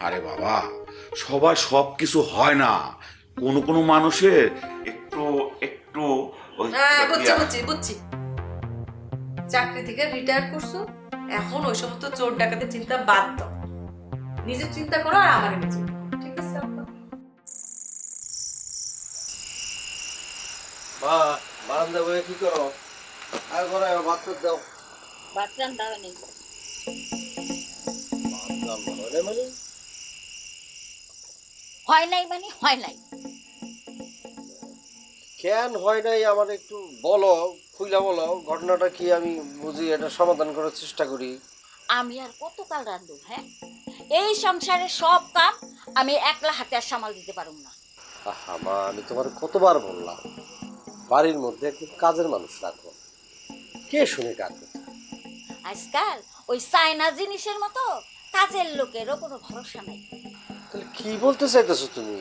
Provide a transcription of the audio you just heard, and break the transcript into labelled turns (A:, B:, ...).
A: আরে বাবা, সবার সব কিছু হয় না। কোনো কোনো মানুষের একটু একটু ওই
B: হ্যাঁ, বুঝছি
A: ইয়া-
B: বুঝছি বুঝছি। চাকরি থেকে রিটায়ার করছো, এখন ওই সমস্ত চোর ডাকাতের চিন্তা বাদ দাও, নিজের চিন্তা করো আর আমার নিজে, ঠিক আছে আব্বা?
C: মা, বারান্দা বয়ে কি করো? আর ঘরে ভাত টাত দাও।
D: ভাত রান্না হয়নি।
C: ভাত রান্না হয় না মানে?
D: হয় নাই মানে হয় নাই।
C: কেন হয় নাই আমার একটু বলো, খুইলা বলো ঘটনাটা কি, আমি বুঝি এটা সমাধান করার চেষ্টা করি।
D: আমি আর কতকাল রান্ধব? হ্যাঁ, এই সংসারের সব কাম আমি একলা হাতে আর সামাল দিতে পারুম না।
C: আহা মা, আমি তোমার কতবার বললাম বাড়ির মধ্যে একটু কাজের মানুষ রাখো। কে শুনে কার কথা?
D: আজকাল ওই চায়না জিনিসের মতো কাজের লোকেরও কোনো ভরসা নাই।
C: তাহলে কি বলতে চাইতেছো তুমি?